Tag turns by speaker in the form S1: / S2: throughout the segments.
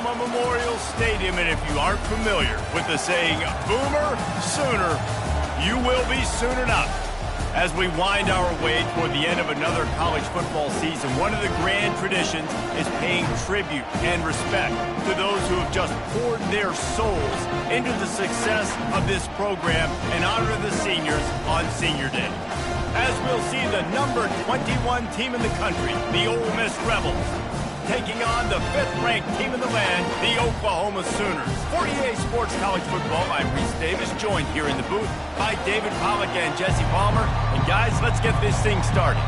S1: Oklahoma Memorial Stadium, and if you aren't familiar with the saying, Boomer Sooner, you will be soon enough. As we wind our way toward the end of another college football season, one of the grand traditions is paying tribute and respect to those who have just poured their souls into the success of this program and honor the seniors on Senior Day. As we'll see the number 21 team in the country, the Ole Miss Rebels, taking on the 5th-ranked team in the land, the Oklahoma Sooners. For EA Sports College Football, I'm Reese Davis, joined here in the booth by David Pollack and Jesse Palmer. And guys, let's get this thing started.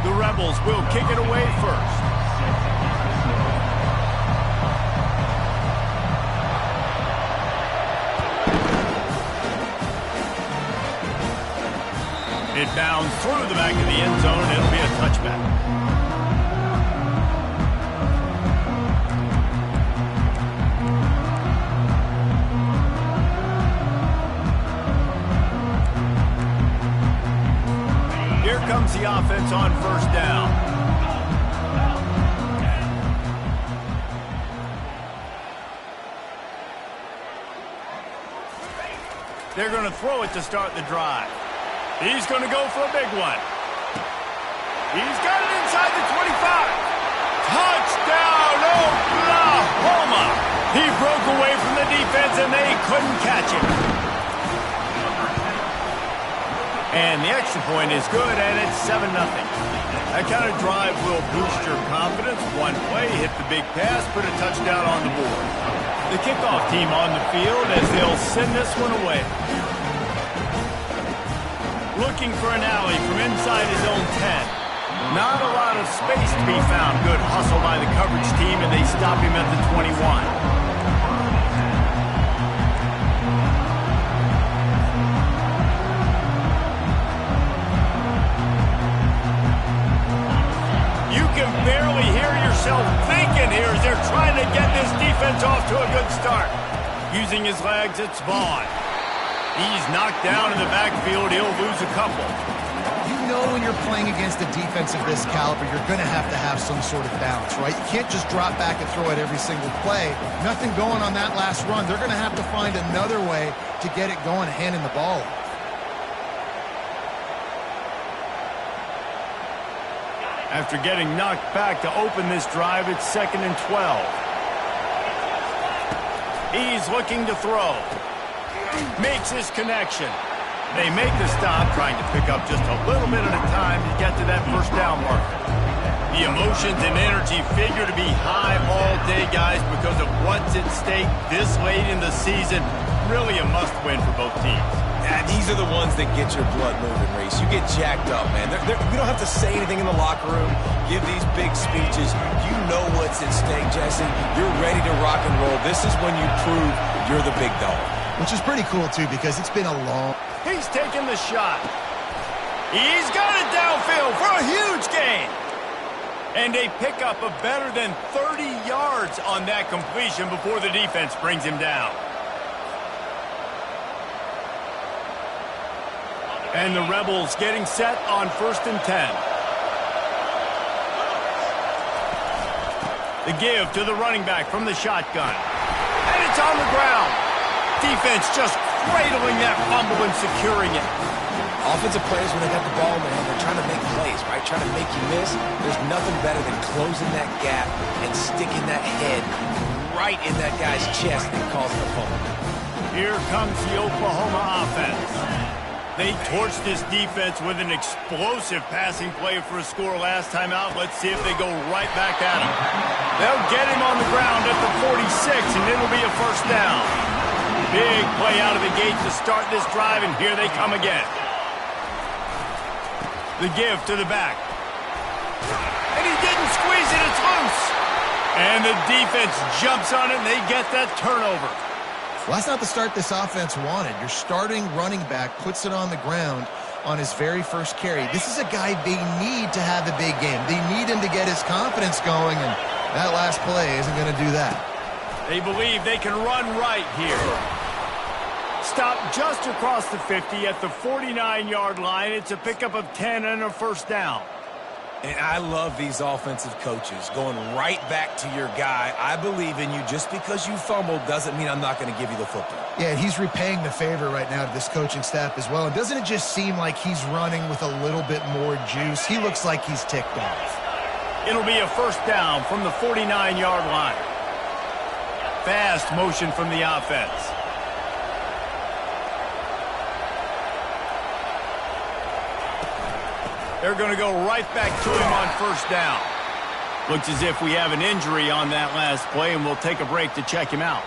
S1: The Rebels will kick it away first. It bounds through the back of the end zone, and it'll be a touchback. Here comes the offense on first down. They're going to throw it to start the drive. He's going to go for a big one. He's got it inside the 25. Touchdown, Oklahoma! He broke away from the defense, and they couldn't catch him. And the extra point is good, and it's 7-0. That kind of drive will boost your confidence. One play, hit the big pass, put a touchdown on the board. The kickoff team on the field as they'll send this one away. Looking for an alley from inside his own 10. Not a lot of space to be found. Good hustle by the coverage team, and they stop him at the 21. You can barely hear yourself thinking here as they're trying to get this defense off to a good start. Using his legs, it's Vaughn. He's knocked down in the backfield. He'll lose a couple.
S2: You know when you're playing against a defense of this caliber, you're going to have some sort of balance, right? You can't just drop back and throw it every single play. Nothing going on that last run. They're going to have to find another way to get it going, handing the ball off.
S1: After getting knocked back to open this drive, it's 2nd and 12. He's looking to throw. Makes his connection. They make the stop, trying to pick up just a little bit at a time to get to that first down marker. The emotions and energy figure to be high all day, guys, because of what's at stake this late in the season. Really a must-win for both teams.
S3: Yeah, these are the ones that get your blood moving, Reese. You get jacked up, man. We don't have to say anything in the locker room, give these big speeches. You know what's at stake, Jesse. You're ready to rock and roll. This is when you prove you're the big dog.
S2: Which is pretty cool, too, because it's been a long...
S1: He's taking the shot. He's got it downfield for a huge gain. And they pick up a better than 30 yards on that completion before the defense brings him down. And the Rebels getting set on 1st and 10. The give to the running back from the shotgun. And it's on the ground. Defense just cradling that fumble and securing it.
S3: Offensive players, when they got the ball in their hand, they're trying to make plays, right? Trying to make you miss. There's nothing better than closing that gap and sticking that head right in that guy's chest and causing a fumble.
S1: Here comes the Oklahoma offense. They torched this defense with an explosive passing play for a score last time out. Let's see if they go right back at him. They'll get him on the ground at the 46, and it'll be a first down. Big play out of the gate to start this drive, and here they come again. The give to the back. And he didn't squeeze it, it's loose. And the defense jumps on it, and they get that turnover.
S2: Well, that's not the start this offense wanted. Your starting running back puts it on the ground on his very first carry. This is a guy they need to have a big game. They need him to get his confidence going, and that last play isn't going to do that.
S1: They believe they can run right here. Stop just across the 50 at the 49-yard line. It's a pickup of 10 and a first down.
S3: And I love these offensive coaches going right back to your guy. I believe in you. Just because you fumbled doesn't mean I'm not going to give you the football.
S2: Yeah, he's repaying the favor right now to this coaching staff as well. And doesn't it just seem like he's running with a little bit more juice? He looks like he's ticked off.
S1: It'll be a first down from the 49-yard line. Fast motion from the offense. They're going to go right back to him on first down. Looks as if we have an injury on that last play, and we'll take a break to check him out.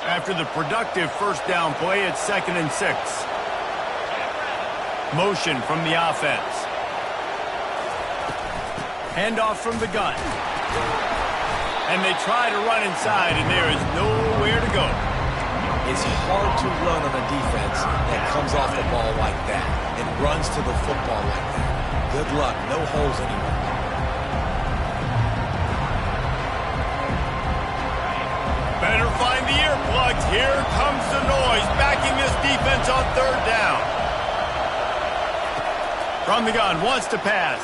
S1: After the productive first down play, it's 2nd and 6. Motion from the offense. Handoff from the gun. And they try to run inside, and there is nowhere to go.
S3: It's hard to run on a defense that comes off the ball like that and runs to the football like that. Good luck. No holes anywhere.
S1: Better find the earplugs. Here comes the noise, backing this defense on third down. From the gun, wants to pass.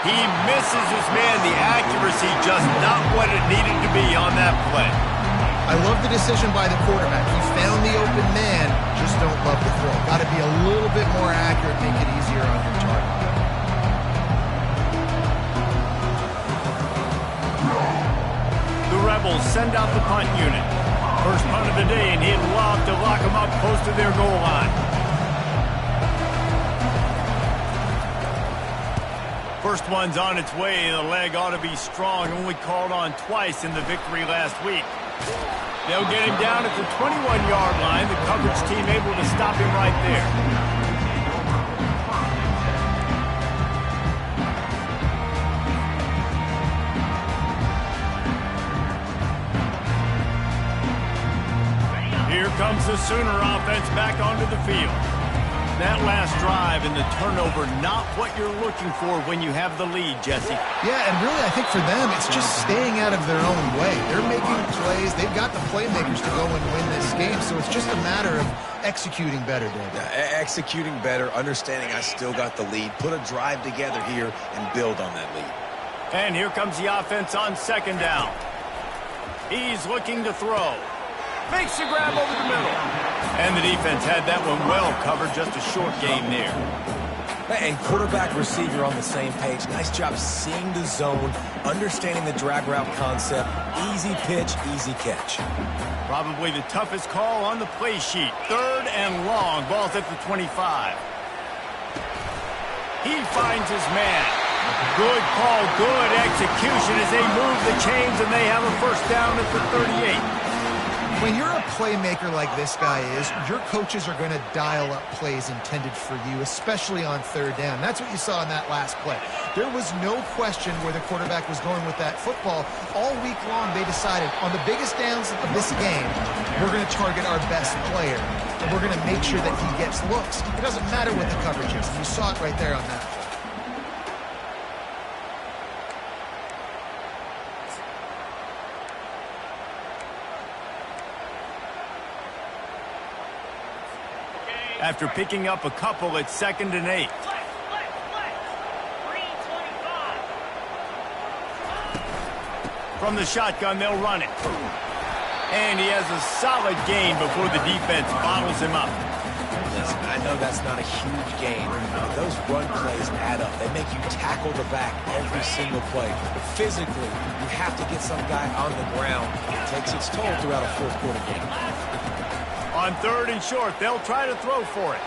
S1: He misses his man. The accuracy just not what it needed to be on that play.
S2: I love the decision by the quarterback. He found the open man, just don't love the throw. Got to be a little bit more accurate, make it easier on your target.
S1: The Rebels send out the punt unit. First punt of the day, and he'd love to lock them up close to their goal line. First one's on its way. The leg ought to be strong. Only called on twice in the victory last week. They'll get him down at the 21-yard line. The coverage team able to stop him right there. Here comes the Sooner offense back onto the field. That last drive and the turnover, not what you're looking for when you have the lead, Jesse.
S2: Yeah, and really I think for them, it's just staying out of their own way. They're making plays. They've got the playmakers to go and win this game, so it's just a matter of executing better, David.
S3: Executing better, understanding I still got the lead. Put a drive together here and build on that lead.
S1: And here comes the offense on second down. He's looking to throw. Makes the grab over the middle. And the defense had that one well covered, just a short gain there.
S3: And quarterback receiver on the same page. Nice job seeing the zone, understanding the drag route concept. Easy pitch, easy catch.
S1: Probably the toughest call on the play sheet. Third and long. Ball's at the 25. He finds his man. Good call, good execution as they move the chains, and they have a first down at the 38.
S2: When you're a playmaker like this guy is, your coaches are going to dial up plays intended for you, especially on third down. That's what you saw in that last play. There was no question where the quarterback was going with that football. All week long, they decided on the biggest downs of this game, we're going to target our best player, and we're going to make sure that he gets looks. It doesn't matter what the coverage is. You saw it right there on that play.
S1: After picking up a couple, it's 2nd and 8. From the shotgun, they'll run it. And he has a solid gain before the defense bottles him up.
S3: Listen, I know that's not a huge gain, but those run plays add up. They make you tackle the back every single play. But physically, you have to get some guy on the ground. It takes its toll throughout a fourth-quarter game.
S1: On third and short, they'll try to throw for it.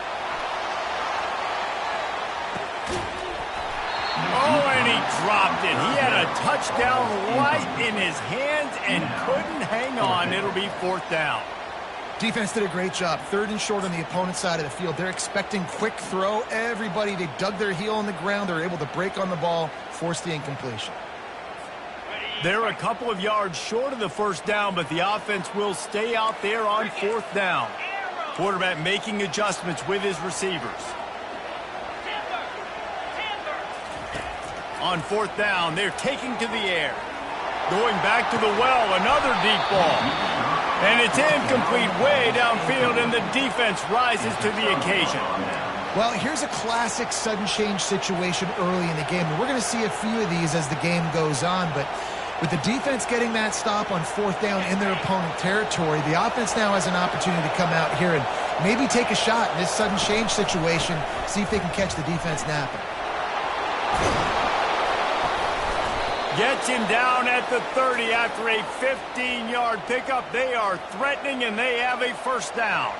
S1: Oh, and he dropped it. He had a touchdown right in his hands and couldn't hang on. It'll be fourth down.
S2: Defense did a great job. Third and short on the opponent's side of the field. They're expecting quick throw. Everybody, they dug their heel on the ground. They're able to break on the ball, force the incompletion.
S1: They're a couple of yards short of the first down, but the offense will stay out there on fourth down. Quarterback making adjustments with his receivers. On fourth down, they're taking to the air. Going back to the well, another deep ball. And it's incomplete way downfield, and the defense rises to the occasion.
S2: Well, here's a classic sudden change situation early in the game. We're going to see a few of these as the game goes on, but with the defense getting that stop on fourth down in their opponent territory, the offense now has an opportunity to come out here and maybe take a shot in this sudden change situation, see if they can catch the defense napping.
S1: Gets him down at the 30 after a 15-yard pickup. They are threatening, and they have a first down.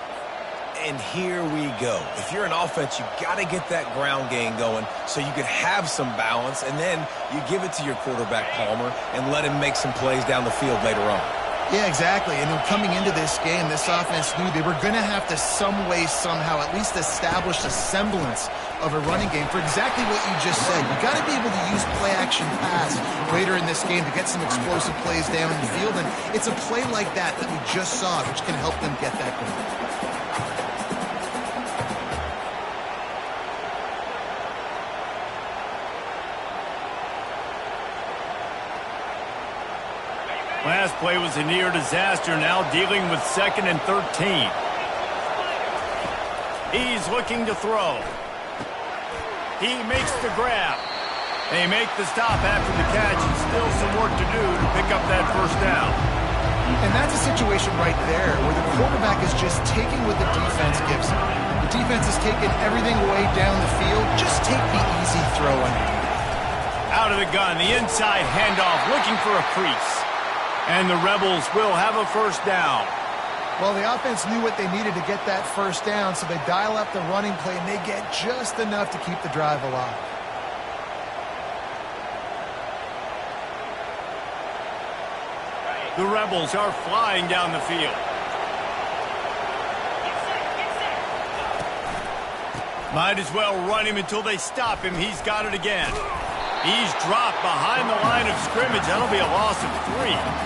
S3: And here we go. If you're an offense, you got to get that ground game going so you can have some balance, and then you give it to your quarterback, Palmer, and let him make some plays down the field later on.
S2: Yeah, exactly. And coming into this game, this offense knew they were going to have to some way, somehow, at least establish a semblance of a running game for exactly what you just said. You got to be able to use play-action pass later in this game to get some explosive plays down in the field, and it's a play like that that we just saw which can help them get that going.
S1: Last play was a near disaster, now dealing with 2nd and 13. He's looking to throw. He makes the grab. They make the stop after the catch, and still some work to do to pick up that first down.
S2: And that's a situation right there where the quarterback is just taking what the defense gives him. The defense is taking everything away down the field. Just take the easy throw underneath.
S1: Out of the gun, the inside handoff, looking for a crease. And the Rebels will have a first down.
S2: Well, the offense knew what they needed to get that first down, so they dial up the running play, and they get just enough to keep the drive alive.
S1: The Rebels are flying down the field. Might as well run him until they stop him. He's got it again. He's dropped behind the line of scrimmage. That'll be a loss of 3.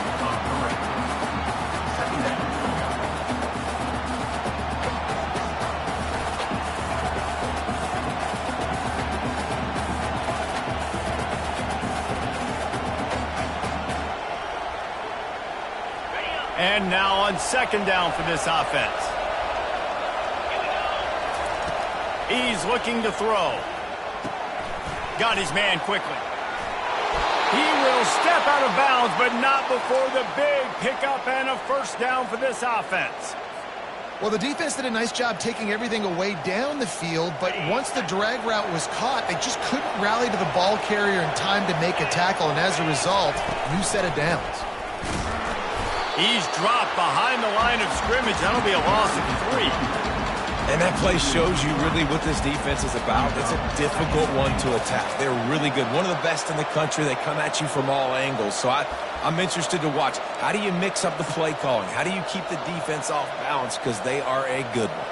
S1: And now on 2nd down for this offense. He's looking to throw. Got his man quickly. He will step out of bounds, but not before the big pickup and a first down for this offense.
S2: Well, the defense did a nice job taking everything away down the field, but once the drag route was caught, they just couldn't rally to the ball carrier in time to make a tackle, and as a result, new set of downs.
S1: He's dropped behind the line of scrimmage. That'll be a loss of 3.
S3: And that play shows you really what this defense is about. It's a difficult one to attack. They're really good. One of the best in the country. They come at you from all angles. So I'm interested to watch. How do you mix up the play calling? How do you keep the defense off balance? Because they are a good one.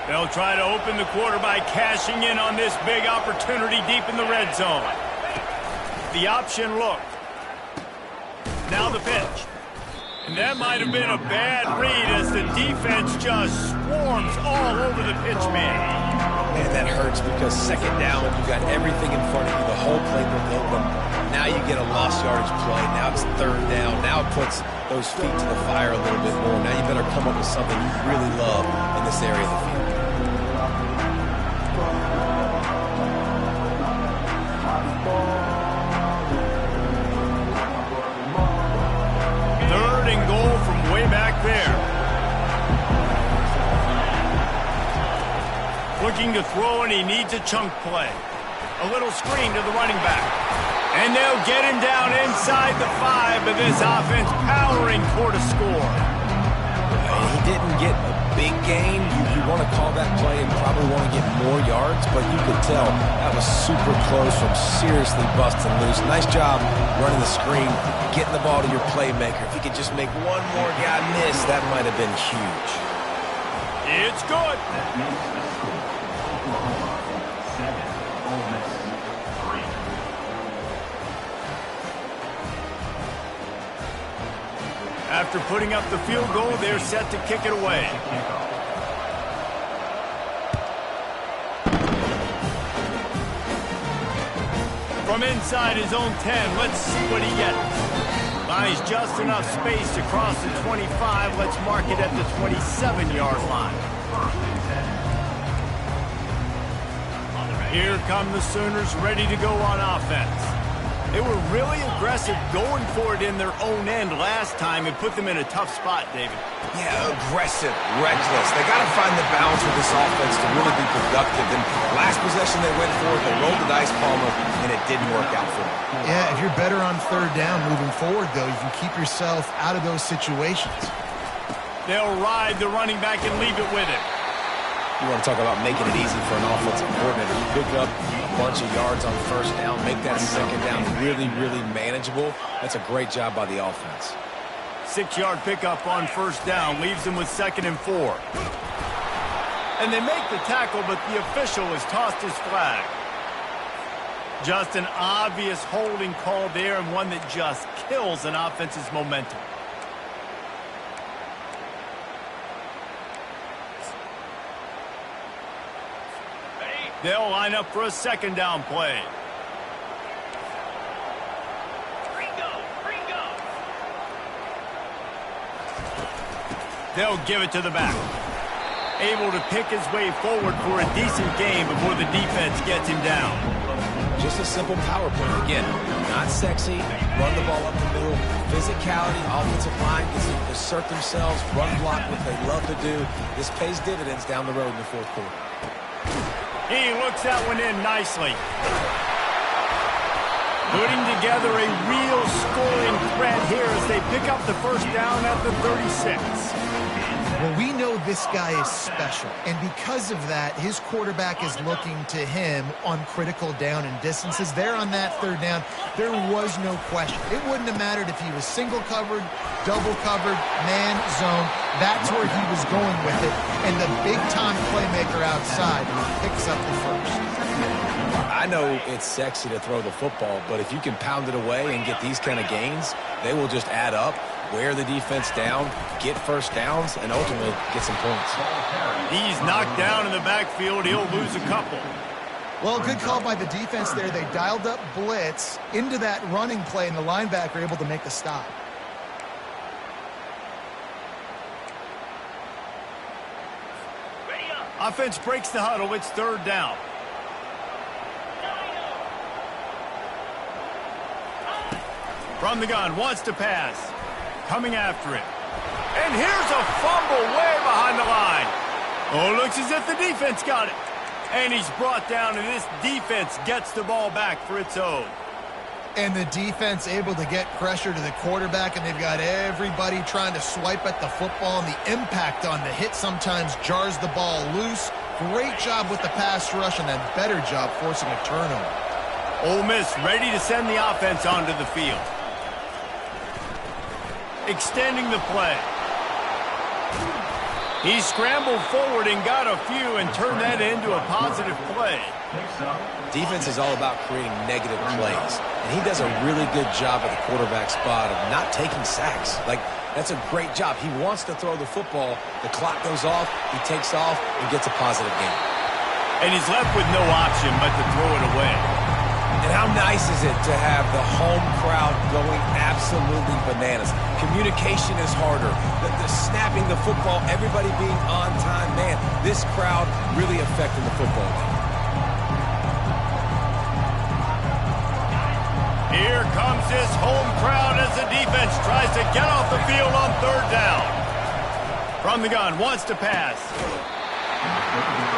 S1: They'll try to open the quarter by cashing in on this big opportunity deep in the red zone. The option look. Now the pitch. And that might have been a bad read as the defense just swarms all over the pitch man.
S3: Man, that hurts because 2nd down, you got everything in front of you, the whole playbook open. Now you get a lost yardage play. Now it's 3rd down. Now it puts those feet to the fire a little bit more. Now you better come up with something you really love in this area of the field.
S1: Looking to throw, and he needs a chunk play. A little screen to the running back. And they'll get him down inside the 5, but this offense powering toward a score.
S3: He didn't get a big gain, you want to call that play and probably want to get more yards, but you could tell that was super close from seriously busting loose. Nice job running the screen, getting the ball to your playmaker. If you could just make one more guy miss, that might have been huge.
S1: It's good. After putting up the field goal, they're set to kick it away. From inside his own 10, let's see what he gets. Finds just enough space to cross the 25. Let's mark it at the 27-yard line. Here come the Sooners ready to go on offense. They were really aggressive going for it in their own end last time and put them in a tough spot, David.
S3: Yeah, aggressive, reckless. They got to find the balance with this offense to really be productive. And last possession they went for it, they rolled the dice, Palmer, and it didn't work out for them.
S2: Yeah, if you're better on third down moving forward, though, you can keep yourself out of those situations.
S1: They'll ride the running back and leave it with him.
S3: You want to talk about making it easy for an offensive coordinator. You pick up a bunch of yards on first down, make that second down really, really manageable. That's a great job by the offense.
S1: 6-yard pickup on first down leaves them with 2nd and 4. And they make the tackle, but the official has tossed his flag. Just an obvious holding call there, and one that just kills an offense's momentum. They'll line up for a 2nd down play. They'll give it to the back. Able to pick his way forward for a decent gain before the defense gets him down.
S3: Just a simple power play. Again, not sexy. Run the ball up the middle. Physicality, offensive line gets to assert themselves, run block, what they love to do. This pays dividends down the road in the 4th quarter.
S1: He looks that one in nicely. Putting together a real scoring threat here as they pick up the first down at the 36.
S2: Well, we know this guy is special, and because of that, his quarterback is looking to him on critical down and distances. There on that 3rd down, there was no question. It wouldn't have mattered if he was single covered, double covered, man, zone. That's where he was going with it, and the big-time playmaker outside picks up the first.
S3: I know it's sexy to throw the football, but if you can pound it away and get these kind of gains, they will just add up, wear the defense down, get first downs, and ultimately get some points.
S1: He's knocked down in the backfield. He'll lose a couple.
S2: Well, good call by the defense there. They dialed up blitz into that running play, and the linebacker able to make the stop.
S1: Offense breaks the huddle. It's 3rd down. From the gun, wants to pass. Coming after it. And here's a fumble way behind the line. Oh, looks as if the defense got it. And he's brought down, and this defense gets the ball back for its own.
S2: And the defense able to get pressure to the quarterback, and they've got everybody trying to swipe at the football, and the impact on the hit sometimes jars the ball loose. Great job with the pass rush, and a better job forcing a turnover.
S1: Ole Miss ready to send the offense onto the field. Extending the play. He scrambled forward and got a few and turned that into a positive play.
S3: Defense is all about creating negative plays, and he does a really good job at the quarterback spot of not taking sacks. That's a great job. He wants to throw the football. The clock goes off. He takes off and gets a positive gain.
S1: And he's left with no option but to throw it away.
S3: And how nice is it to have the home crowd going absolutely bananas? Communication is harder. The snapping the football, everybody being on time. Man, this crowd really affecting the football game.
S1: Here comes his home crowd as the defense tries to get off the field on 3rd down. From the gun, wants to pass.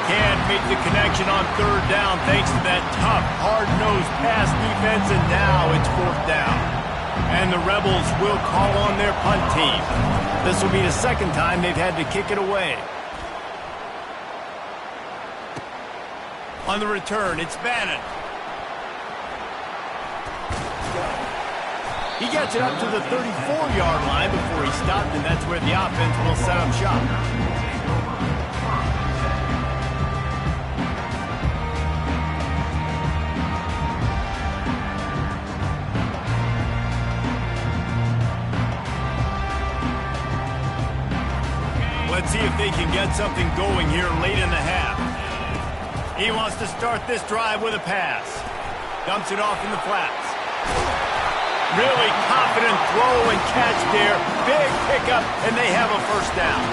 S1: Can't make the connection on 3rd down thanks to that tough, hard-nosed pass defense, and now it's 4th down. And the Rebels will call on their punt team. This will be the second time they've had to kick it away. On the return, it's Bannon. He gets it up to the 34-yard line before he stopped, and that's where the offense will set up shop. Let's see if they can get something going here late in the half. He wants to start this drive with a pass. Dumps it off in the flats. Really confident throw and catch there. Big pickup, and they have a first down.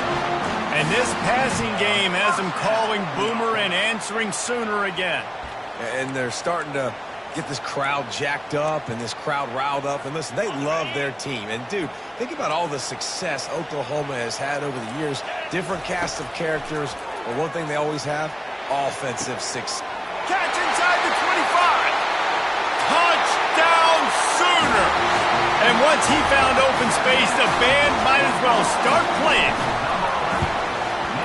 S1: And this passing game has them calling Boomer and answering Sooner again.
S3: And they're starting to get this crowd jacked up and this crowd riled up. And listen, they love their team. And, dude, think about all the success Oklahoma has had over the years. Different casts of characters. But one thing they always have, offensive success.
S1: Catch inside the 25. Touchdown Sooner. And once he found open space, the band might as well start playing.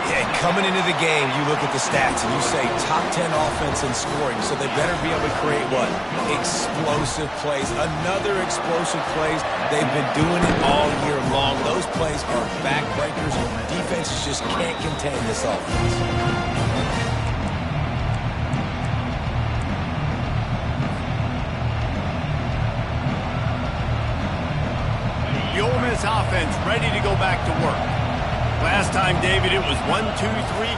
S3: Yeah, coming into the game, you look at the stats and you say top 10 offense in scoring, so they better be able to create what? Explosive plays. Another explosive plays. They've been doing it all year long. Those plays are backbreakers. Defenses just can't contain this offense.
S1: The Ole Miss offense ready to go back to work. Last time, David, it was 1-2-3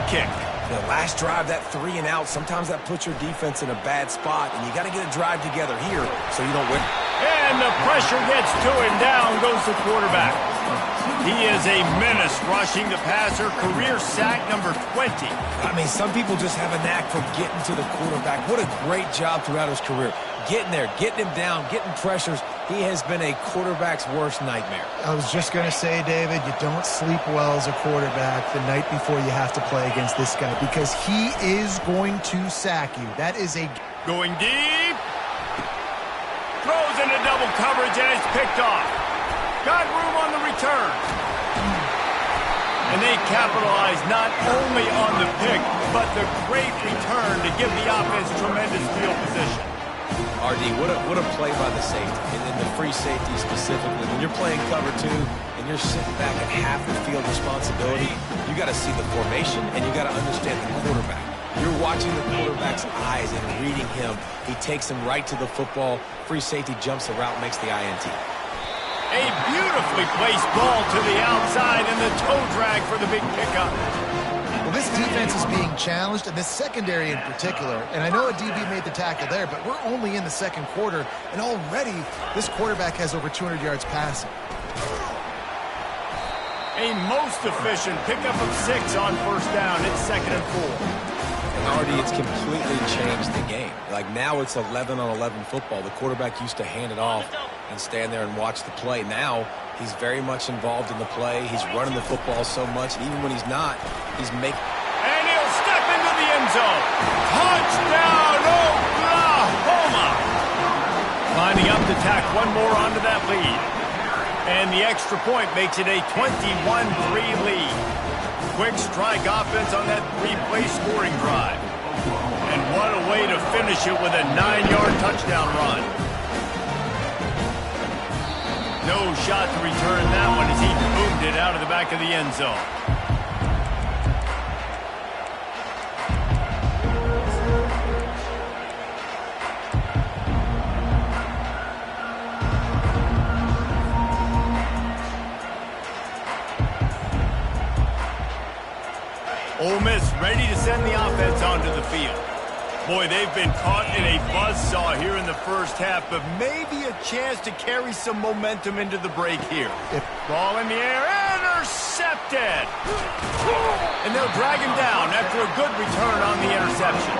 S1: kick.
S3: The last drive, that 3 and out, sometimes that puts your defense in a bad spot, and you got to get a drive together here so you don't win.
S1: And the pressure gets to him. Down goes the quarterback. He is a menace rushing the passer. Career sack number 20.
S3: I mean, some people just have a knack for getting to the quarterback. What a great job throughout his career. Getting there, getting him down, getting pressures. He has been a quarterback's worst nightmare.
S2: I was just going to say, David, you don't sleep well as a quarterback the night before you have to play against this guy because he is going to sack you. That is a...
S1: Going deep. Throws into double coverage, and it's picked off. Got room on the return. And they capitalize not only on the pick, but the great return to give the offense tremendous field position.
S3: RD, what a play by the safety, and then the free safety specifically. When you're playing cover 2 and you're sitting back at half the field responsibility, you got to see the formation and you got to understand the quarterback. You're watching the quarterback's eyes and reading him. He takes him right to the football. Free safety jumps the route, makes the INT.
S1: A beautifully placed ball to the outside and the toe drag for the big pickup.
S2: Well, this defense is being challenged, and this secondary in particular. And I know a DB made the tackle there, but we're only in the second quarter, and already this quarterback has over 200 yards passing.
S1: A most efficient pickup of 6 on first down. It's 2nd and 4.
S3: And already it's completely changed the game. Like now it's 11-on-11 football. The quarterback used to hand it off and stand there and watch the play. Now he's very much involved in the play. He's running the football so much, and even when he's not, he's making...
S1: And he'll step into the end zone. Touchdown, Oklahoma! Lining up to tack one more onto that lead. And the extra point makes it a 21-3 lead. Quick strike offense on that 3-play scoring drive. And what a way to finish it with a 9-yard touchdown run. No shot to return that one as he boomed it out of the back of the end zone. Ole Miss ready to send the offense onto the field. Boy, they've been caught in a buzzsaw here in the first half, but maybe a chance to carry some momentum into the break here. Ball in the air, intercepted! And they'll drag him down after a good return on the interception.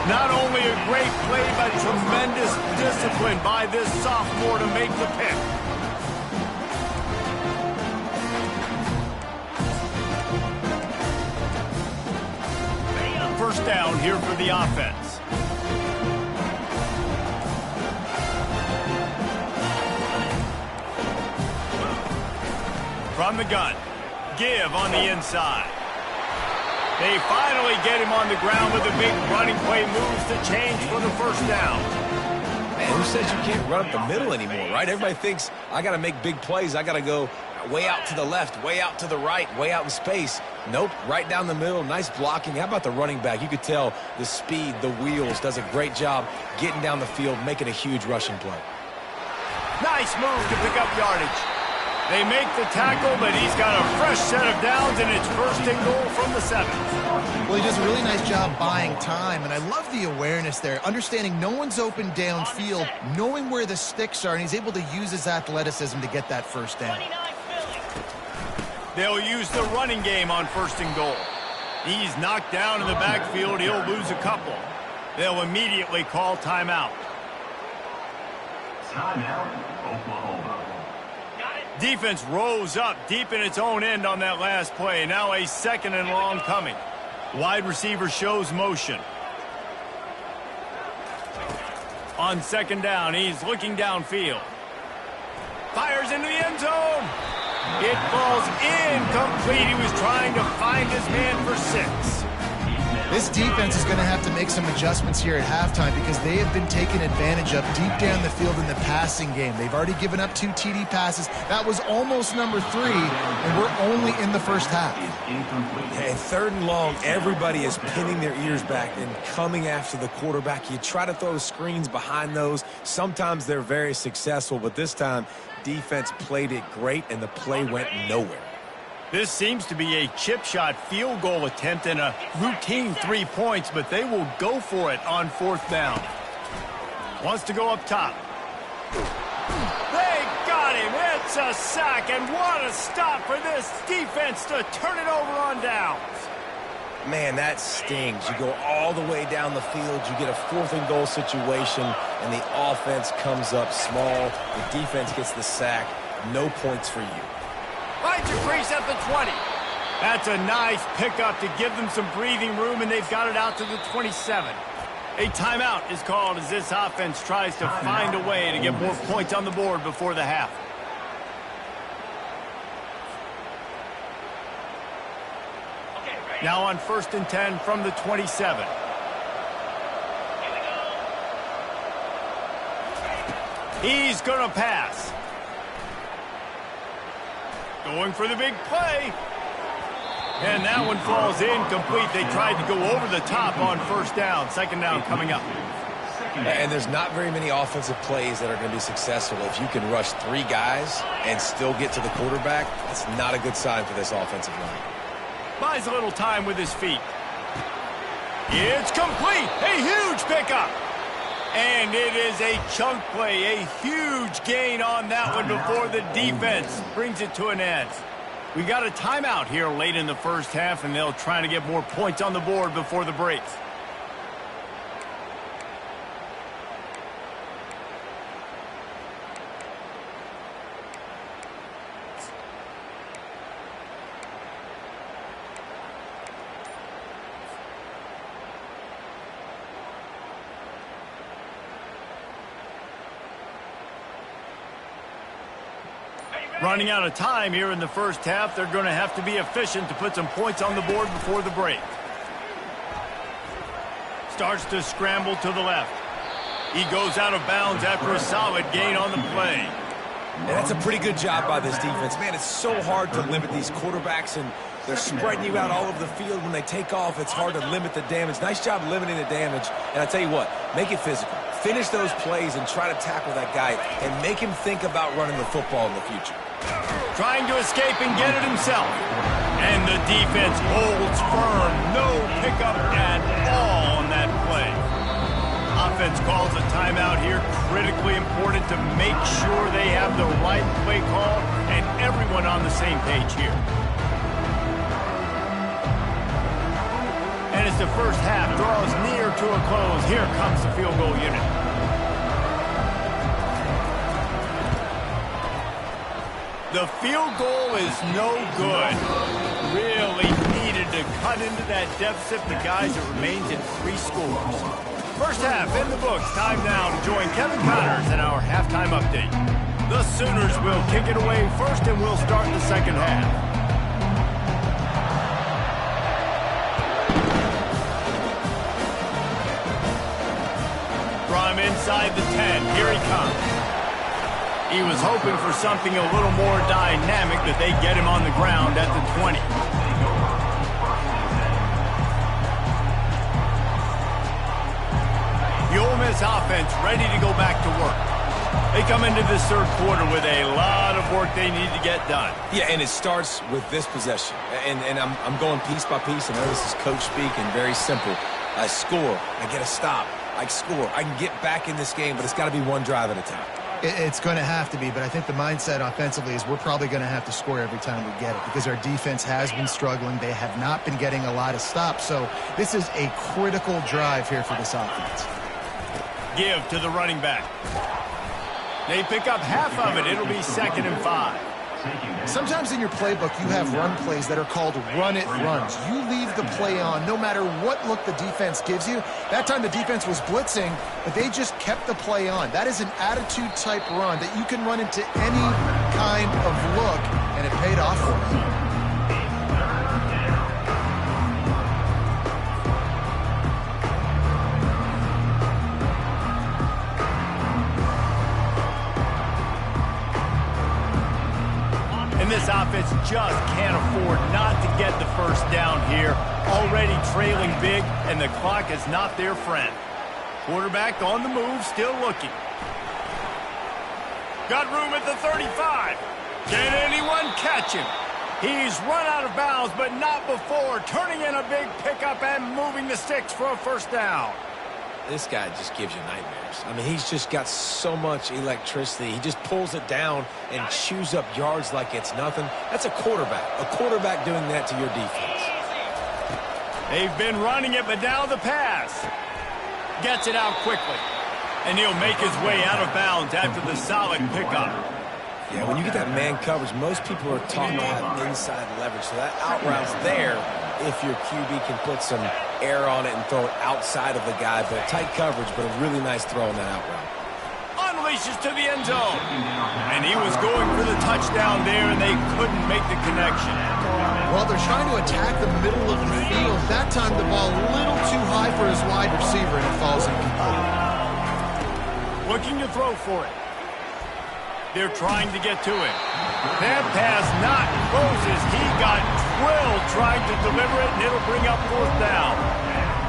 S1: Not only a great play, but tremendous discipline by this sophomore to make the pick. First down here for the offense. From the gun. Give on the inside. They finally get him on the ground with a big running play moves to change for the first down.
S3: Man, who says you can't run up the middle anymore, right? Everybody thinks, I got to make big plays. I got to go way out to the left, way out to the right, way out in space. Nope, right down the middle. Nice blocking. How about the running back? You could tell the speed, the wheels, does a great job getting down the field, making a huge rushing play.
S1: Nice move to pick up yardage. They make the tackle, but he's got a fresh set of downs, and it's first and goal from the 7.
S2: Well, he does a really nice job buying time, and I love the awareness there, understanding no one's open downfield, knowing where the sticks are, and he's able to use his athleticism to get that first down.
S1: They'll use the running game on first and goal. He's knocked down in the backfield. He'll lose a couple. They'll immediately call timeout.
S4: Timeout, Oklahoma.
S1: Defense rose up deep in its own end on that last play. Now a 2nd and long coming. Wide receiver shows motion. On 2nd down, he's looking downfield. Fires into the end zone. It falls incomplete. He was trying to find his man for 6.
S2: This defense is going to have to make some adjustments here at halftime because they have been taken advantage of deep down the field in the passing game. They've already given up 2 TD passes. That was almost number 3, and we're only in the first half.
S3: And 3rd and long, everybody is pinning their ears back and coming after the quarterback. You try to throw screens behind those. Sometimes they're very successful, but this time, defense played it great, and the play went nowhere.
S1: This seems to be a chip shot field goal attempt and a routine 3 points, but they will go for it on 4th down. Wants to go up top. They got him. It's a sack, and what a stop for this defense to turn it over on downs.
S3: Man, that stings. You go all the way down the field, you get a 4th and goal situation, and the offense comes up small. The defense gets the sack. No points for you.
S1: Finds a crease at the 20. That's a nice pickup to give them some breathing room, and they've got it out to the 27. A timeout is called as this offense tries to find a way to get more points on the board before the half. Now on 1st and 10 from the 27. He's going to pass. Going for the big play. And that one falls incomplete. They tried to go over the top on 1st down. 2nd down coming up.
S3: And there's not very many offensive plays that are going to be successful. If you can rush 3 guys and still get to the quarterback, that's not a good sign for this offensive line.
S1: Buys a little time with his feet. It's complete. A huge pickup. And it is a chunk play, a huge gain on that one before the defense brings it to an end. We got a timeout here late in the first half, and they'll try to get more points on the board before the break. Running out of time here in the first half. They're going to have to be efficient to put some points on the board before the break. Starts to scramble to the left. He goes out of bounds after a solid gain on the play.
S3: And that's a pretty good job by this defense. Man, it's so hard to limit these quarterbacks, and they're spreading you out all over the field. When they take off, it's hard to limit the damage. Nice job limiting the damage. And I tell you what, make it physical. Finish those plays and try to tackle that guy and make him think about running the football in the future.
S1: Trying to escape and get it himself. And the defense holds firm. No pickup at all on that play. Offense calls a timeout here. Critically important to make sure they have the right play call and everyone on the same page here. And as the first half draws near to a close, here comes the field goal unit. The field goal is no good. Really needed to cut into that deficit. The guys, it remains at 3 scores. First half in the books. Time now to join Kevin Connors in our halftime update. The Sooners will kick it away first, and we'll start the second half. From inside the 10, here he comes. He was hoping for something a little more dynamic, that they get him on the ground at the 20. The Ole Miss offense ready to go back to work. They come into this third quarter with a lot of work they need to get done.
S3: Yeah, and it starts with this possession. And I'm going piece by piece. I know this is coach speak and very simple. I score. I get a stop. I score. I can get back in this game, but it's got to be one drive at a time.
S2: It's going to have to be, but I think the mindset offensively is we're probably going to have to score every time we get it because our defense has been struggling. They have not been getting a lot of stops, so this is a critical drive here for this offense.
S1: Give to the running back. They pick up half of it. It'll be 2nd and 5.
S2: Sometimes in your playbook, you have run plays that are called run-it runs. You leave the play on no matter what look the defense gives you. That time the defense was blitzing, but they just kept the play on. That is an attitude-type run that you can run into any kind of look, and it paid off for them.
S1: This offense just can't afford not to get the first down here. Already trailing big, and the clock is not their friend. Quarterback on the move, still looking. Got room at the 35. Can anyone catch him? He's run out of bounds, but not before. Turning in a big pickup and moving the sticks for a first down.
S3: This guy just gives you nightmares. I mean, he's just got so much electricity. He just pulls it down and chews up yards like it's nothing. That's a quarterback. A quarterback doing that to your defense.
S1: They've been running it, but now the pass. Gets it out quickly. And he'll make his way out of bounds after the solid pickup.
S3: Yeah, when you get that man coverage, most people are taught to have inside leverage. So that out route's there if your QB can put some air on it and throw it outside of the guy. But tight coverage, but a really nice throw on that out route.
S1: Unleashes to the end zone. And he was going for the touchdown there, and they couldn't make the connection.
S2: Well, they're trying to attack the middle of the field. That time the ball a little too high for his wide receiver, and it falls incomplete.
S1: Looking to throw for it. They're trying to get to him. That pass not closes. He got drilled trying to deliver it, and it'll bring up 4th down.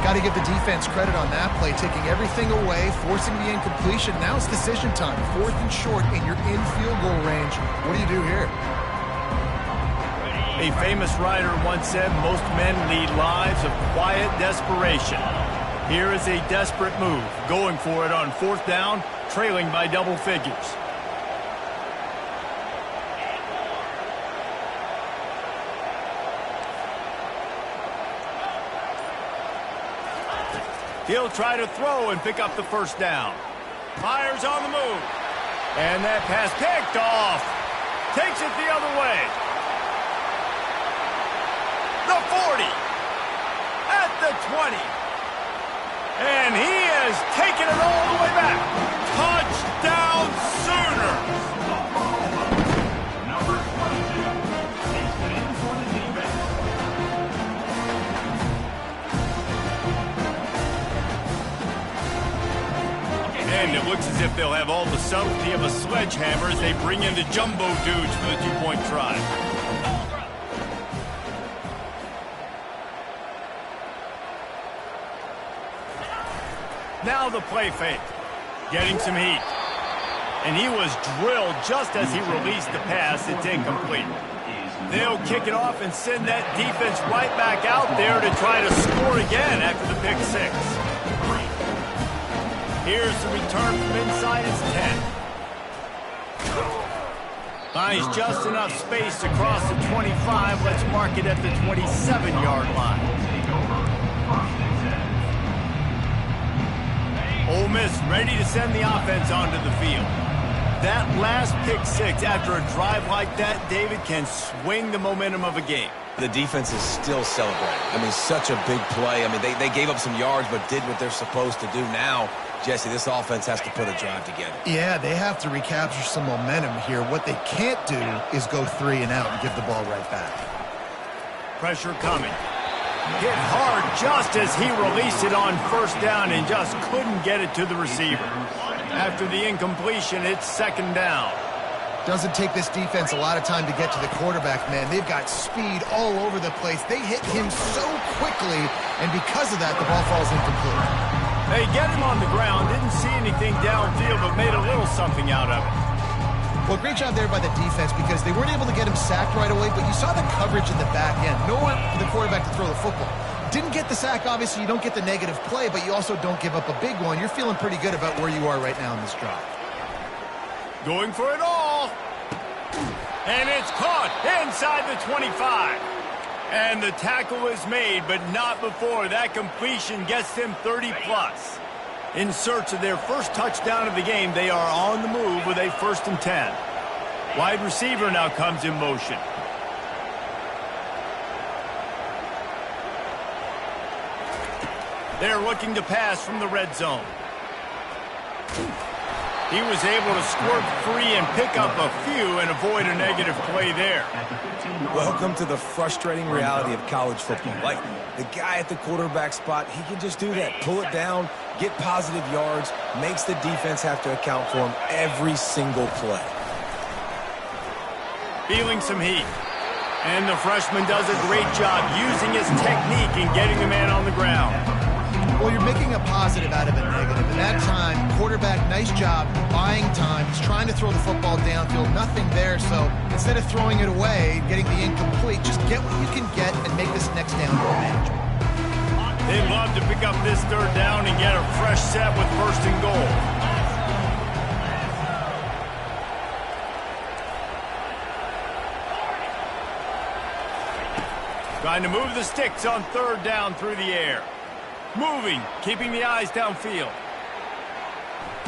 S2: Got to give the defense credit on that play, taking everything away, forcing the incompletion. Now it's decision time. 4th and short, and you're in field goal range. What do you do here?
S1: A famous writer once said, most men lead lives of quiet desperation. Here is a desperate move, going for it on 4th down, trailing by double figures. He'll try to throw and pick up the first down. Fires on the move. And that pass picked off. Takes it the other way. The 40. At the 20. And he has taken it all the way back. Touchdown Sooners.
S4: Number 22. He's put in for the defense.
S1: And it looks as if they'll have all the subtlety of a sledgehammer as they bring in the jumbo dudes for the 2-point try. Now the play fake. Getting some heat. And he was drilled just as he released the pass. It's incomplete. They'll kick it off and send that defense right back out there to try to score again after the pick 6. Here's the return from inside his 10. Finds just enough space to cross the 25. Let's mark it at the 27-yard line. Ole Miss ready to send the offense onto the field. That last pick 6 after a drive like that, David, can swing the momentum of a game.
S3: The defense is still celebrating. I mean, such a big play. I mean, they gave up some yards but did what they're supposed to do. Now, Jesse, this offense has to put a drive together.
S2: Yeah, they have to recapture some momentum here. What they can't do is go 3 and out and give the ball right back.
S1: Pressure coming. Hit hard just as he released it on first down and just couldn't get it to the receiver. After the incompletion, it's second down.
S2: Doesn't take this defense a lot of time to get to the quarterback, man. They've got speed all over the place. They hit him so quickly, and because of that, the ball falls incomplete.
S1: They get him on the ground, didn't see anything downfield, but made a little something out of it.
S2: Well, great job there by the defense because they weren't able to get him sacked right away, but you saw the coverage in the back end. Nowhere for the quarterback to throw the football. Didn't get the sack, obviously. You don't get the negative play, but you also don't give up a big one. You're feeling pretty good about where you are right now in this drive.
S1: Going for it all. And it's caught inside the 25. And the tackle is made, but not before that completion gets them 30-plus. In search of their first touchdown of the game, they are on the move with a 1st and 10. Wide receiver now comes in motion. They're looking to pass from the red zone. He was able to squirt free and pick up a few and avoid a negative play there.
S3: Welcome to the frustrating reality of college football. Like, the guy at the quarterback spot, he can just do that. Pull it down, get positive yards, makes the defense have to account for him every single play.
S1: Feeling some heat. And the freshman does a great job using his technique and getting the man on the ground.
S2: Well, you're making a positive out of a negative. And that time, quarterback, nice job buying time. He's trying to throw the football downfield. Nothing there, so instead of throwing it away, getting the incomplete, just get what you can get and make this next down more manageable.
S1: They'd love to pick up this 3rd down and get a fresh set with 1st and goal. Trying to move the sticks on 3rd down through the air. Moving, keeping the eyes downfield.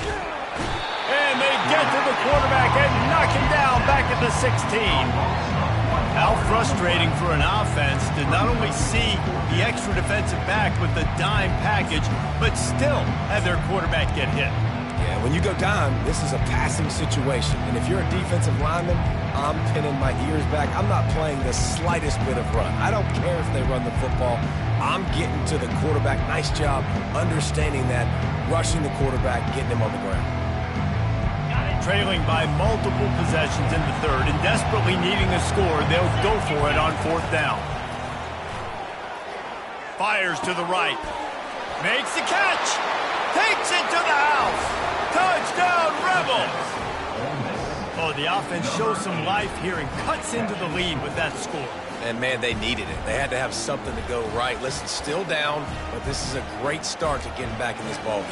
S1: And they get to the quarterback and knock him down back at the 16. How frustrating for an offense to not only see the extra defensive back with the dime package, but still have their quarterback get hit.
S3: Yeah, when you go dime, this is a passing situation. And if you're a defensive lineman, I'm pinning my ears back. I'm not playing the slightest bit of run. I don't care if they run the football. I'm getting to the quarterback. Nice job understanding that, rushing the quarterback, getting him on the ground.
S1: Trailing by multiple possessions in the 3rd and desperately needing a score, they'll go for it on 4th down. Fires to the right. Makes the catch. Takes it to the house. Touchdown, Rebels! Oh, the offense shows some life here and cuts into the lead with that score.
S3: And, man, they needed it. They had to have something to go right. Listen, still down, but this is a great start to getting back in this ballgame.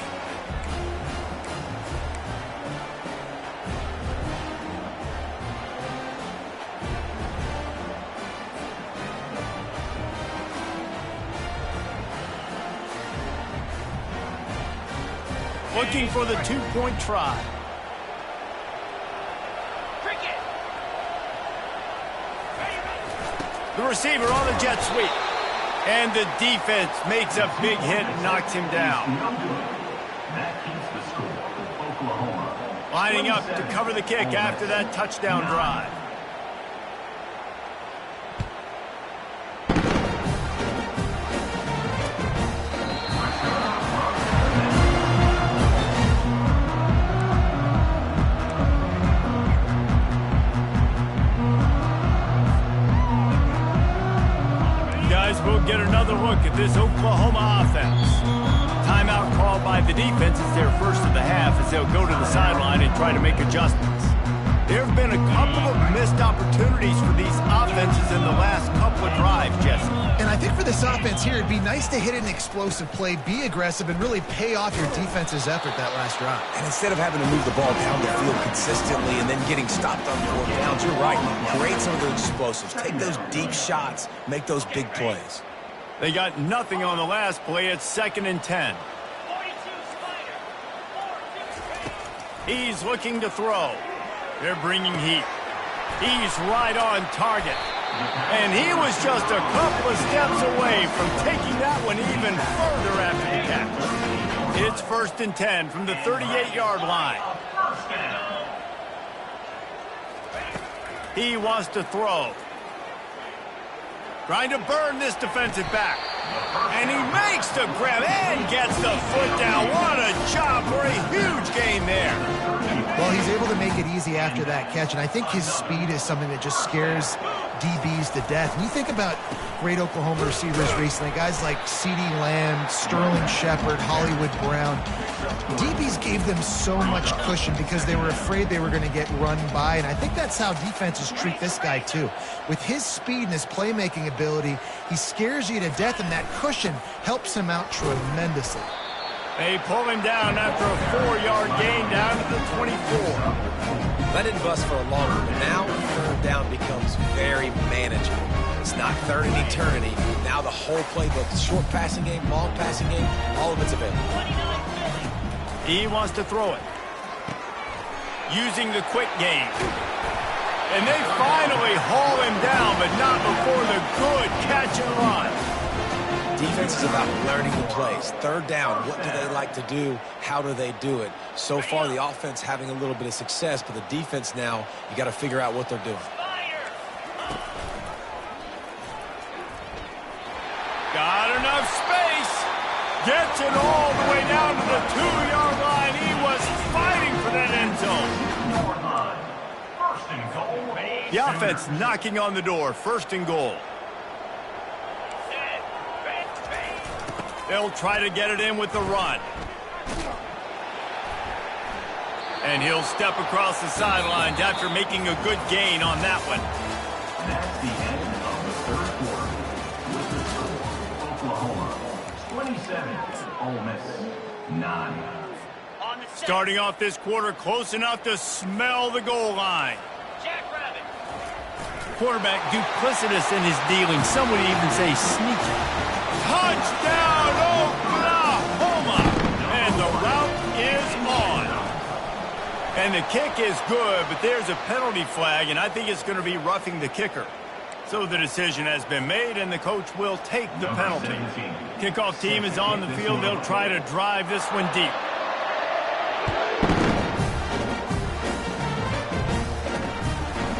S1: Looking for the 2-point try. The receiver on the jet sweep. And the defense makes a big hit and knocks him down. Lining up to cover the kick after that touchdown drive. We'll get another look at this Oklahoma offense. Timeout called by the defense. It's their first of the half as they'll go to the sideline and try to make adjustments. There have been a couple of missed opportunities for these offenses in the last couple of drives, Jesse.
S2: And I think for this offense here, it'd be nice to hit an explosive play, be aggressive, and really pay off your defense's effort that last drive.
S3: And instead of having to move the ball down the field consistently and then getting stopped on 4th downs, you're right. Create some of those explosives. Take those deep shots. Make those big plays.
S1: They got nothing on the last play. It's 2nd and 10. He's looking to throw. They're bringing heat. He's right on target. And he was just a couple of steps away from taking that one even further after the catch. It's 1st and 10 from the 38-yard line. He wants to throw. Trying to burn this defensive back. And he makes the grab and gets the foot down. What a job for a huge gain there.
S2: Well, he's able to make it easy after that catch, and I think his speed is something that just scares DBs to death. And you think about great Oklahoma receivers recently, guys like CeeDee Lamb, Sterling Shepard, Hollywood Brown. DBs gave them so much cushion because they were afraid they were going to get run by, and I think that's how defenses treat this guy too. With his speed and his playmaking ability, he scares you to death, and that cushion helps him out tremendously.
S1: They pull him down after a 4-yard gain down to the 24.
S3: That didn't bust for a long one, but now 3rd down becomes very manageable. It's not 3rd and eternity. Now the whole playbook, short passing game, long passing game, all of it's available.
S1: He wants to throw it. Using the quick game. And they finally haul him down, but not before the good catch and run.
S3: Defense is about learning the plays. 3rd down, what do they like to do? How do they do it? So far, the offense having a little bit of success, but the defense now, you got to figure out what they're doing.
S1: Got enough space. Gets it all the way down to the 2-yard line. He was fighting for that end zone. The offense knocking on the door. 1st and goal. They'll try to get it in with the run. And he'll step across the sidelines after making a good gain on that one.
S4: That's the end of the 3rd quarter. With the score, Oklahoma 27, Ole Miss 9.
S1: Starting off this quarter close enough to smell the goal line. Quarterback duplicitous in his dealing. Some would even say sneaky. Touchdown, Oklahoma! And the route is on. And the kick is good, but there's a penalty flag, and I think it's going to be roughing the kicker. So the decision has been made, and the coach will take the penalty. Kickoff team is on the field. They'll try to drive this one deep.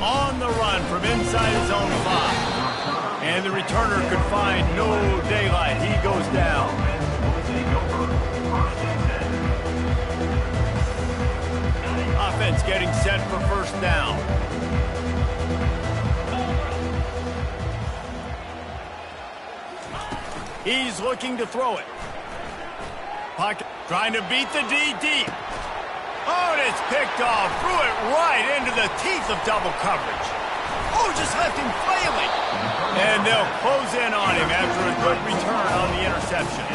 S1: On the run from inside his own 5. And the returner could find no daylight. He goes down. Offense getting set for 1st down. He's looking to throw it. Pocket trying to beat the D deep. Oh, and it's picked off. Threw it right into the teeth of double coverage. Oh, just left him flailing. And they'll close in on him after a good return on the interception.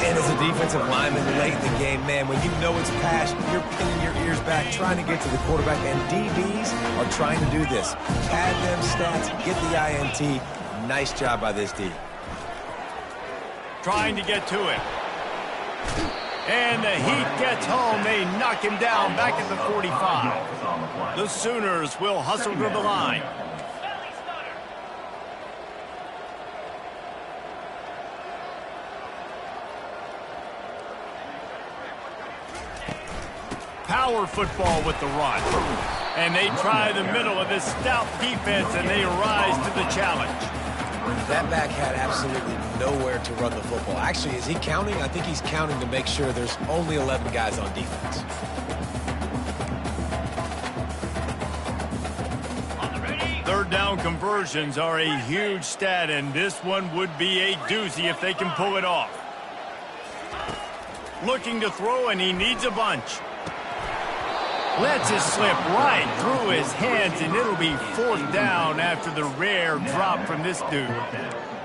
S3: And as a defensive lineman late in the game, man, when you know it's past, you're pinning your ears back, trying to get to the quarterback, and DBs are trying to do this. Pad them stats, get the INT. Nice job by this D.
S1: Trying to get to it. And the heat gets home. They knock him down back at the 45. The Sooners will hustle to the line. Power football with the run. And they try the middle of this stout defense, and they rise to the challenge.
S3: That back had absolutely nowhere to run the football. Actually, is he counting? I think he's counting to make sure there's only 11 guys on defense.
S1: Third down conversions are a huge stat, and this one would be a doozy if they can pull it off. Looking to throw, and he needs a bunch. Lets it slip right through his hands, and it'll be 4th down after the rare drop from this dude.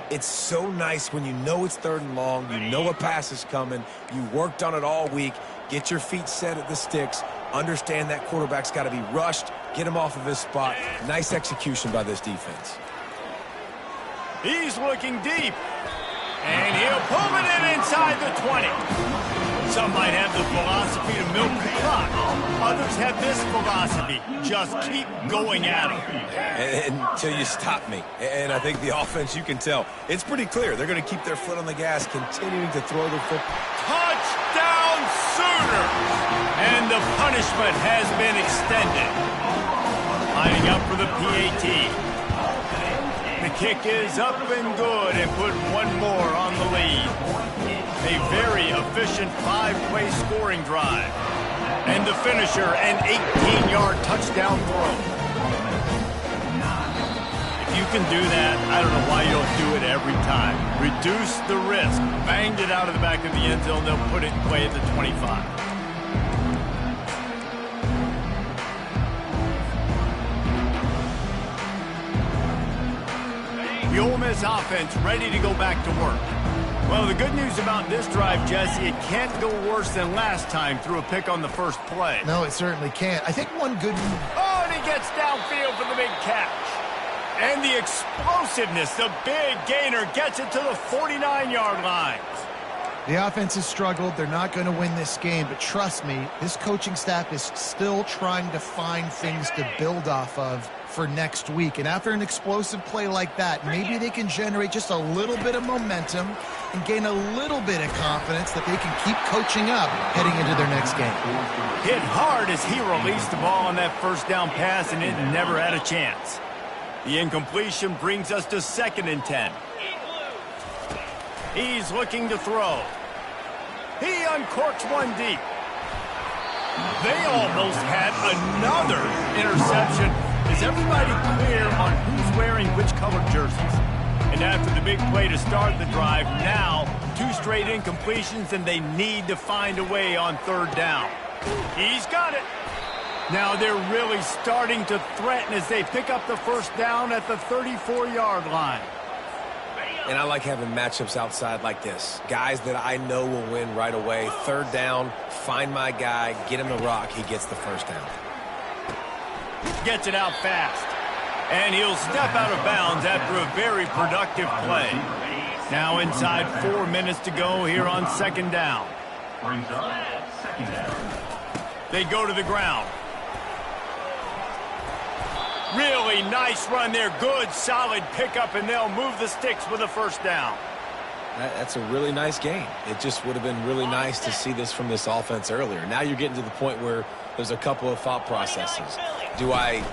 S3: It's so nice when you know it's 3rd and long, you know a pass is coming, you worked on it all week, get your feet set at the sticks, understand that quarterback's got to be rushed, get him off of his spot. Nice execution by this defense.
S1: He's looking deep. And he'll pull it in inside the 20. Some might have the philosophy to milk the clock. Others have this philosophy: just keep going at them.
S3: Until you stop me. And I think the offense, you can tell, it's pretty clear. They're going to keep their foot on the gas, continuing to throw the football.
S1: Touchdown Sooners! And the punishment has been extended. Lining up for the PAT. The kick is up and good, and put one more on the lead. A very efficient 5-play scoring drive. And the finisher, an 18-yard touchdown throw. If you can do that, I don't know why you don't do it every time. Reduce the risk. Banged it out of the back of the end zone. They'll put it in play at the 25. The Ole Miss offense ready to go back to work. Well, the good news about this drive, Jesse, it can't go worse than last time through a pick on the first play.
S2: No, it certainly can't. I think one good...
S1: Oh, and he gets downfield for the big catch. And the explosiveness, the big gainer, gets it to the 49-yard line.
S2: The offense has struggled. They're not going to win this game, but trust me, this coaching staff is still trying to find things to build off of for next week. And after an explosive play like that, maybe they can generate just a little bit of momentum and gain a little bit of confidence that they can keep coaching up heading into their next game.
S1: Hit hard as he released the ball on that first down pass, and it never had a chance. The incompletion brings us to 2nd and 10. He's looking to throw. He uncorks one deep. They almost had another interception. Is everybody clear on who's wearing which colored jerseys? And after the big play to start the drive, now 2 straight incompletions, and they need to find a way on 3rd down. He's got it. Now they're really starting to threaten as they pick up the first down at the 34-yard line.
S3: And I like having matchups outside like this. Guys that I know will win right away. 3rd down, find my guy, get him the rock, he gets the first down.
S1: Gets it out fast. And he'll step out of bounds after a very productive play. Now inside 4 minutes to go here on 2nd down.
S4: Brings up 2nd down.
S1: They go to the ground. Really nice run there. Good, solid pickup, and they'll move the sticks with a first down.
S3: That's a really nice game. It just would have been really nice to see this from this offense earlier. Now you're getting to the point where there's a couple of thought processes. Do I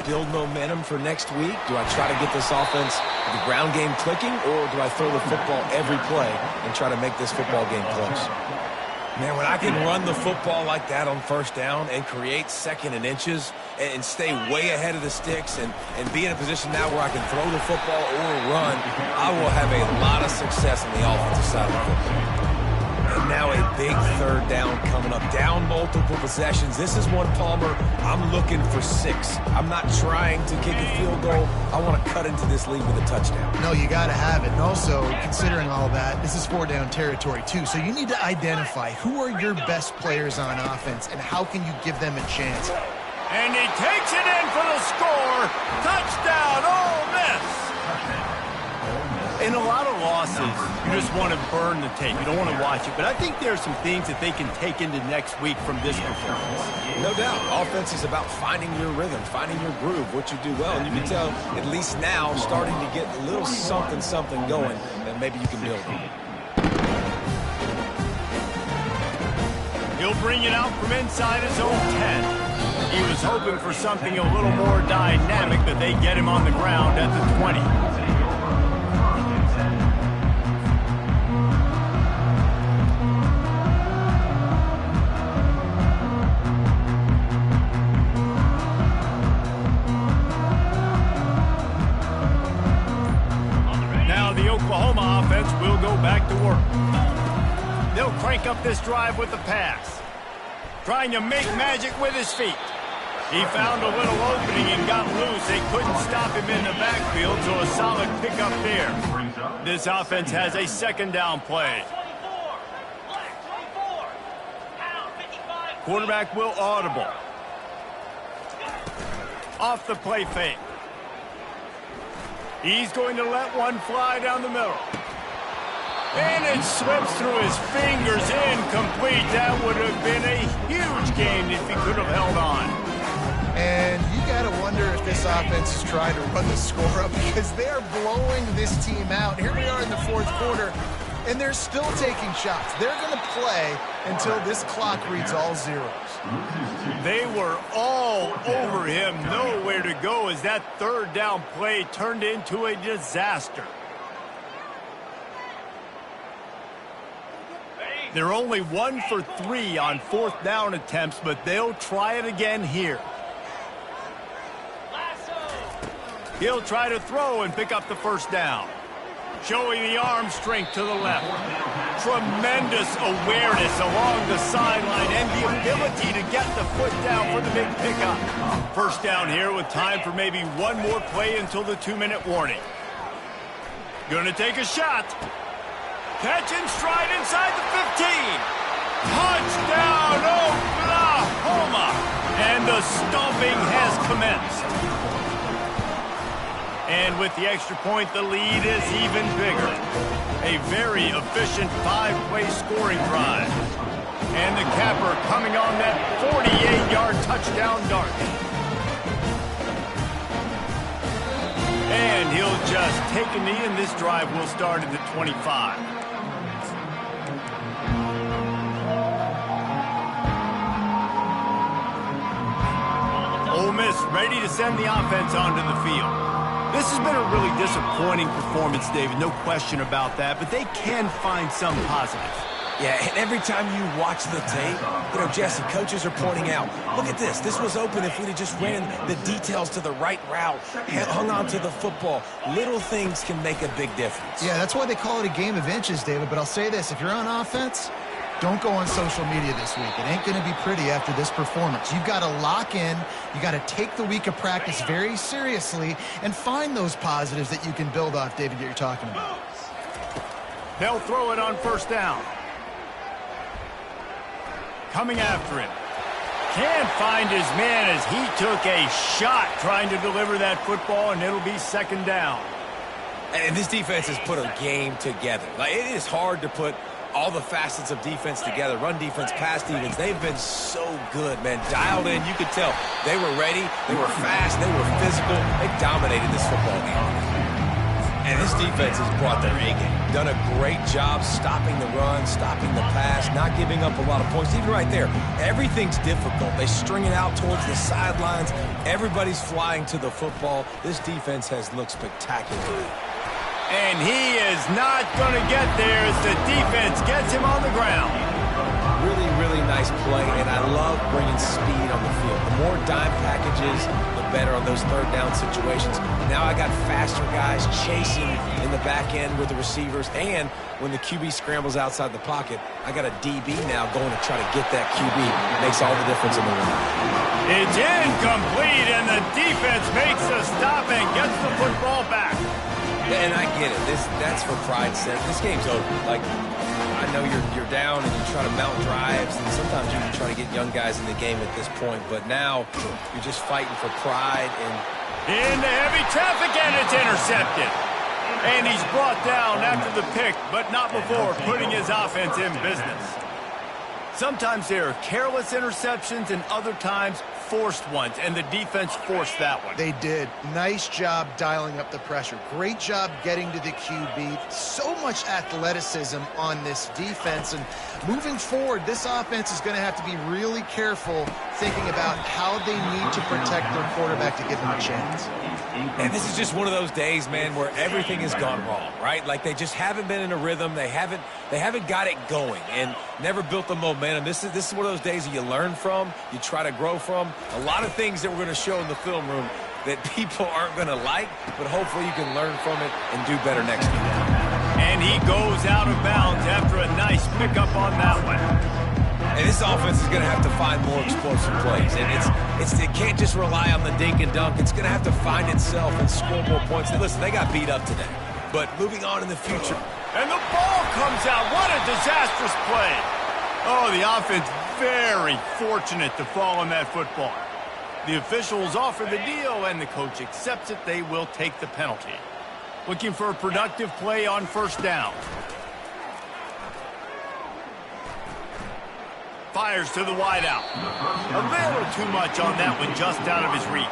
S3: build momentum for next week? Do I try to get this offense, the ground game clicking, or do I throw the football every play and try to make this football game close? Man, when I can run the football like that on 1st down and create 2nd and inches and stay way ahead of the sticks and be in a position now where I can throw the football or run, I will have a lot of success on the offensive side of the football. And now a big 3rd down coming up. Down multiple possessions. This is one, Palmer, I'm looking for 6. I'm not trying to kick a field goal. I want to cut into this lead with a touchdown.
S2: No, you got to have it. And also, considering all that, this is 4-down territory too. So you need to identify who are your best players on offense and how can you give them a chance.
S1: And he takes it in for the score. Touchdown, Ole Miss. In a lot of losses, you just want to burn the tape. You don't want to watch it. But I think there are some things that they can take into next week from this performance.
S3: No doubt. Offense is about finding your rhythm, finding your groove, what you do well. And you can tell, at least now, starting to get a little something going that maybe you can build on.
S1: He'll bring it out from inside his own 10. He was hoping for something a little more dynamic, but they get him on the ground at the 20. Oklahoma offense will go back to work. They'll crank up this drive with the pass. Trying to make magic with his feet. He found a little opening and got loose. They couldn't stop him in the backfield, so a solid pickup there. This offense has a 2nd down play. Quarterback will audible. Off the play fake. He's going to let one fly down the middle. And it slips through his fingers, incomplete. That would have been a huge gain if he could have held on.
S2: And you got to wonder if this offense is trying to run the score up because they're blowing this team out. Here we are in the fourth quarter, and they're still taking shots. They're going to play until this clock reads all zeros.
S1: They were all over him, nowhere to go as that third down play turned into a disaster. They're only 1 for 3 on fourth down attempts, but they'll try it again here. He'll try to throw and pick up the first down. Showing the arm strength to the left. Tremendous awareness along the sideline and the ability to get the foot down for the big pickup. First down here with time for maybe one more play until the 2-minute warning. Gonna take a shot. Catch and stride inside the 15. Touchdown, Oklahoma! And the stomping has commenced. And with the extra point, the lead is even bigger. A very efficient 5-play scoring drive. And the capper coming on that 48-yard touchdown dart. And he'll just take a knee, and this drive will start at the 25. Ole Miss ready to send the offense onto the field. This has been a really disappointing performance, David, no question about that, but they can find some positives.
S3: Yeah, and every time you watch the tape, Jesse, coaches are pointing out, look at this. This was open if we'd have just ran the details to the right route, hung on to the football. Little things can make a big difference.
S2: Yeah, that's why they call it a game of inches, David, but I'll say this. If you're on offense, don't go on social media this week. It ain't going to be pretty after this performance. You've got to lock in. You got to take the week of practice very seriously and find those positives that you can build off, David, that you're talking about.
S1: They'll throw it on first down. Coming after him. Can't find his man as he took a shot trying to deliver that football, and it'll be second down.
S3: And this defense has put a game together. It is hard to put all the facets of defense together. Run defense, pass defense. They've been so good, man. Dialed in. You could tell they were ready. They were fast. They were physical. They dominated this football game. And this defense has brought their A game. Done a great job stopping the run, stopping the pass, not giving up a lot of points. Even right there, everything's difficult. They string it out towards the sidelines. Everybody's flying to the football. This defense has looked spectacular.
S1: And he is not going to get there as the defense gets him on the ground.
S3: Really, really nice play, and I love bringing speed on the field. The more dime packages, the better on those third down situations. Now I got faster guys chasing in the back end with the receivers, and when the QB scrambles outside the pocket, I got a DB now going to try to get that QB. It makes all the difference in the world.
S1: It's incomplete, and the defense makes the stop and gets the football back.
S3: And I get it. That's for pride's sake. This game's over. I know you're down and you try to mount drives, and sometimes you can try to get young guys in the game at this point. But now you're just fighting for pride. And
S1: into heavy traffic, and it's intercepted. And he's brought down after the pick, but not before putting his offense in business. Sometimes there are careless interceptions, and other times forced ones, and the defense forced that one.
S2: They did. Nice job dialing up the pressure. Great job getting to the QB. So much athleticism on this defense, and moving forward, this offense is going to have to be really careful thinking about how they need to protect their quarterback to give him a chance.
S3: And this is just one of those days, man, where everything has gone wrong, right? Like they just haven't been in a rhythm. They haven't got it going and never built the momentum. This is one of those days that you learn from, you try to grow from. A lot of things that we're going to show in the film room that people aren't going to like, but hopefully you can learn from it and do better next week.
S1: And he goes out of bounds after a nice pickup on that one.
S3: And this offense is going to have to find more explosive plays. And it can't just rely on the dink and dunk. It's going to have to find itself and score more points. And listen, they got beat up today. But moving on in the future.
S1: And the ball comes out. What a disastrous play. Oh, the offense very fortunate to fall on that football. The officials offer the deal, and the coach accepts it. They will take the penalty. Looking for a productive play on first down. fires to the wideout. A little too much on that one, just out of his reach.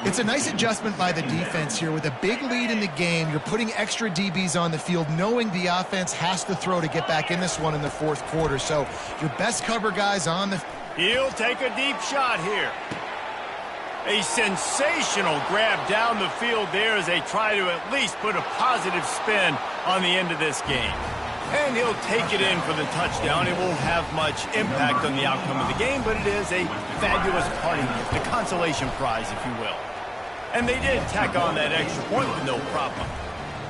S2: It's a nice adjustment by the defense here. With a big lead in the game, you're putting extra DBs on the field, knowing the offense has to throw to get back in this one in the fourth quarter. So your best cover guys on the...
S1: He'll take a deep shot here. A sensational grab down the field there as they try to at least put a positive spin on the end of this game. And he'll take it in for the touchdown. It won't have much impact on the outcome of the game, but it is a fabulous parting gift, a consolation prize, if you will. And they did tack on that extra point with no problem.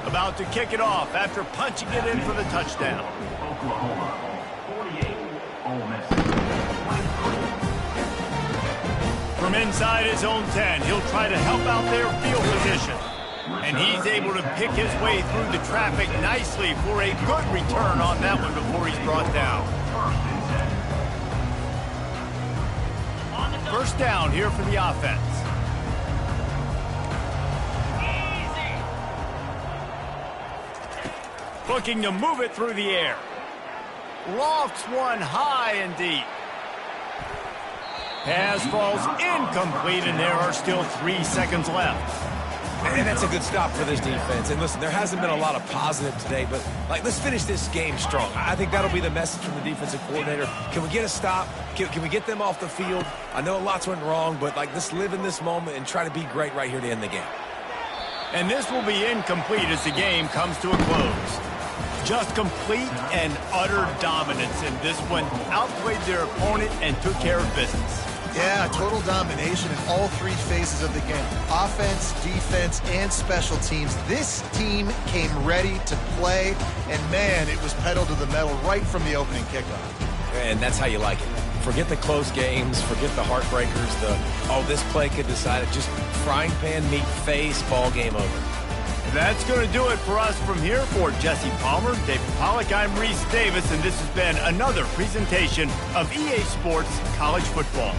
S1: About to kick it off after punching it in for the touchdown.
S4: Oklahoma, 48, Ole Miss, 23.
S1: From inside his own 10, he'll try to help out their field position. And he's able to pick his way through the traffic nicely for a good return on that one before he's brought down. First down here for the offense. Looking to move it through the air. Lofts one high and deep. Pass falls incomplete, and there are still 3 seconds left.
S3: And that's a good stop for this defense. And listen, there hasn't been a lot of positive today, but let's finish this game strong. I think that'll be the message from the defensive coordinator. Can we get a stop? Can we get them off the field? I know lots went wrong, but let's live in this moment and try to be great right here to end the game.
S1: And this will be incomplete as the game comes to a close. Just complete and utter dominance in this one. Outplayed their opponent and took care of business.
S2: Yeah, total domination in all 3 phases of the game. Offense, defense, and special teams. This team came ready to play, and man, it was pedal to the metal right from the opening kickoff.
S3: And that's how you like it. Forget the close games, forget the heartbreakers, this play could decide it. Just frying pan, meat face, ball game over.
S1: That's going to do it for us from here. For Jesse Palmer, David Pollack, I'm Reese Davis, and this has been another presentation of EA Sports College Football.